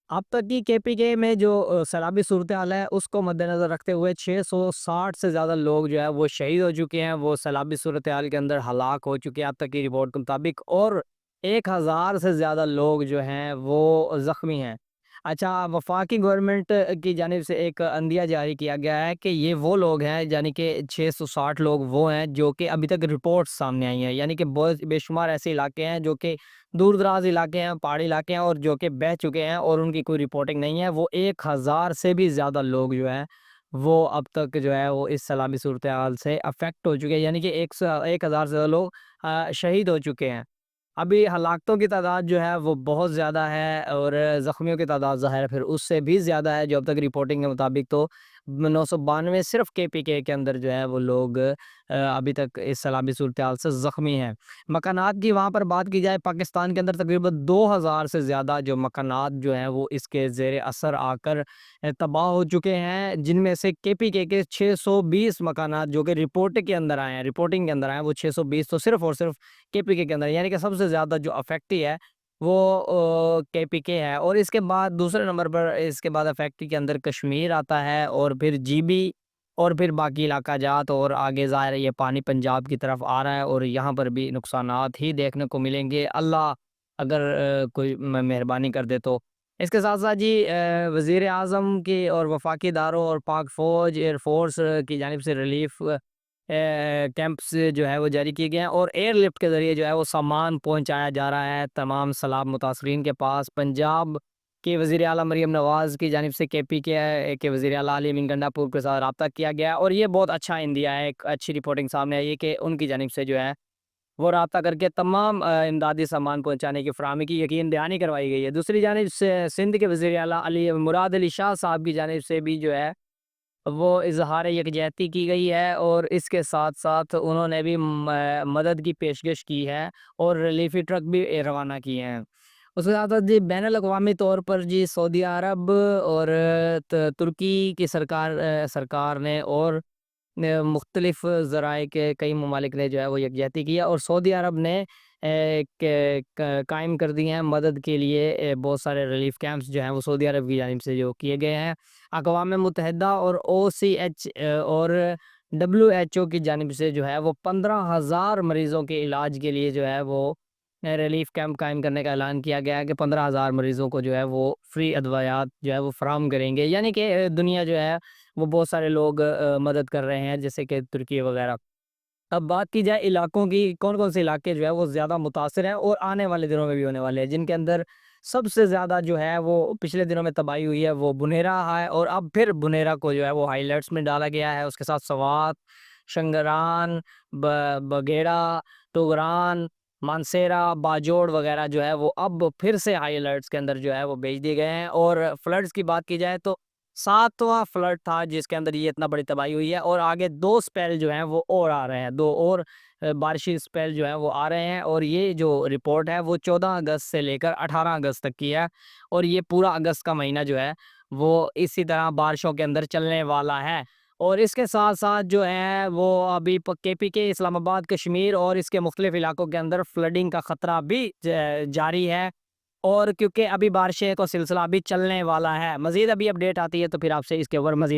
اب تک کی کے پی کے میں جو سیلابی صورتحال ہے اس کو مد نظر رکھتے ہوئے 660 سے زیادہ لوگ جو ہے وہ شہید ہو چکے ہیں، وہ سیلابی صورتحال کے اندر ہلاک ہو چکے ہیں اب تک کی رپورٹ کے مطابق، اور 1000 سے زیادہ لوگ جو ہیں وہ زخمی ہیں۔ اچھا، وفاقی گورنمنٹ کی جانب سے ایک عندیہ جاری کیا گیا ہے کہ یہ وہ لوگ ہیں، یعنی کہ 660 لوگ وہ ہیں جو کہ ابھی تک رپورٹ سامنے آئی ہیں، یعنی کہ بہت بے شمار ایسے علاقے ہیں جو کہ دور دراز علاقے ہیں، پہاڑی علاقے ہیں، اور جو کہ بہہ چکے ہیں اور ان کی کوئی رپورٹنگ نہیں ہے۔ وہ 1000 سے بھی زیادہ لوگ جو ہیں وہ اب تک جو ہے وہ اس سیلابی صورتحال سے افیکٹ ہو چکے ہیں، یعنی کہ 1000 سے زیادہ لوگ شہید ہو چکے ہیں۔ ابھی ہلاکتوں کی تعداد جو ہے وہ بہت زیادہ ہے، اور زخمیوں کی تعداد ظاہر ہے پھر اس سے بھی زیادہ ہے، جو اب تک رپورٹنگ کے مطابق تو 992 صرف کے پی کے اندر جو ہے وہ لوگ ابھی تک اس سیلابی صورتحال سے زخمی ہیں۔ مکانات کی وہاں پر بات کی جائے، پاکستان کے اندر تقریباً 2000 سے زیادہ جو مکانات جو ہیں وہ اس کے زیر اثر آ کر تباہ ہو چکے ہیں، جن میں سے کے پی کے 620 مکانات جو کہ رپورٹنگ کے اندر آئے ہیں، وہ 620 تو صرف اور صرف کے پی کے اندر، یعنی کہ سب سے زیادہ جو افیکٹی ہے وہ کے پی کے ہے، اور اس کے بعد دوسرے نمبر پر اس کے بعد افیکٹی کے اندر کشمیر آتا ہے، اور پھر جی بی، اور پھر باقی علاقہ جات، اور آگے ظاہر ہے یہ پانی پنجاب کی طرف آ رہا ہے، اور یہاں پر بھی نقصانات ہی دیکھنے کو ملیں گے، اللہ اگر کوئی مہربانی کر دے تو۔ اس کے ساتھ ساتھ جی وزیر اعظم کی اور وفاقی اداروں اور پاک فوج ایئر فورس کی جانب سے ریلیف کیمپس جو ہے وہ جاری کیے گئے ہیں، اور ایئر لفٹ کے ذریعے جو ہے وہ سامان پہنچایا جا رہا ہے تمام سیلاب متاثرین کے پاس۔ پنجاب کے وزیر اعلیٰ مریم نواز کی جانب سے کے پی کے وزیر اعلیٰ علی امین گنڈا پور کے ساتھ رابطہ کیا گیا ہے، اور یہ بہت اچھا اندیہ ہے، ایک اچھی رپورٹنگ سامنے آئی ہے کہ ان کی جانب سے جو ہے وہ رابطہ کر کے تمام امدادی سامان پہنچانے کی فراہمی کی یقین دہانی کروائی گئی ہے۔ دوسری جانب سے سندھ کے وزیر اعلیٰ مراد علی شاہ صاحب کی جانب سے بھی جو ہے وہ اظہار یکجہتی کی گئی ہے، اور اس کے ساتھ ساتھ انہوں نے بھی مدد کی پیشکش کی ہے، اور ریلیفی ٹرک بھی روانہ کیے ہیں۔ اس کے ساتھ ساتھ جی بین الاقوامی طور پر جی سعودی عرب اور ترکی کی سرکار نے، اور مختلف ذرائع کے کئی ممالک نے جو ہے وہ یکجہتی کی ہے، اور سعودی عرب نے قائم کر دی ہیں مدد کے لیے بہت سارے ریلیف کیمپس جو ہیں وہ سعودی عرب کی جانب سے جو کیے گئے ہیں۔ اقوام متحدہ اور او سی ایچ اور WHO کی جانب سے جو ہے وہ 15,000 مریضوں کے علاج کے لیے جو ہے وہ ریلیف کیمپ قائم کرنے کا اعلان کیا گیا ہے، کہ 15,000 مریضوں کو جو ہے وہ فری ادویات جو ہے وہ فراہم کریں گے، یعنی کہ دنیا جو ہے وہ بہت سارے لوگ مدد کر رہے ہیں، جیسے کہ ترکی وغیرہ۔ اب بات کی جائے علاقوں کی، کون کون سے علاقے جو ہے وہ زیادہ متاثر ہیں اور آنے والے دنوں میں بھی ہونے والے ہیں، جن کے اندر سب سے زیادہ جو ہے وہ پچھلے دنوں میں تباہی ہوئی ہے، وہ بنیرا ہے، اور اب پھر بنیرا کو جو ہے وہ ہائی لائٹس میں ڈالا گیا ہے۔ اس کے ساتھ سوات، شنگران، بگیڑا، ٹوگران، مانسیرا، باجوڑ وغیرہ جو ہے وہ اب پھر سے ہائی الرٹس کے اندر جو ہے وہ بھیج دیے گئے ہیں۔ اور فلڈز کی بات کی جائے تو 7واں فلڈ تھا جس کے اندر یہ اتنا بڑی تباہی ہوئی ہے، اور آگے 2 سپیل جو ہیں وہ اور آ رہے ہیں، 2 اور بارشی سپیل جو ہیں وہ آ رہے ہیں، اور یہ جو رپورٹ ہے وہ 14 اگست سے لے کر 18 اگست تک کی ہے، اور یہ پورا اگست کا مہینہ جو ہے وہ اسی طرح بارشوں کے اندر چلنے والا ہے۔ اور اس کے ساتھ ساتھ جو ہے وہ ابھی کے پی کے، اسلام آباد، کشمیر اور اس کے مختلف علاقوں کے اندر فلڈنگ کا خطرہ بھی جاری ہے، اور کیونکہ ابھی بارشیں کا سلسلہ ابھی چلنے والا ہے۔ مزید ابھی اپڈیٹ آتی ہے تو پھر آپ سے اس کے اوپر مزید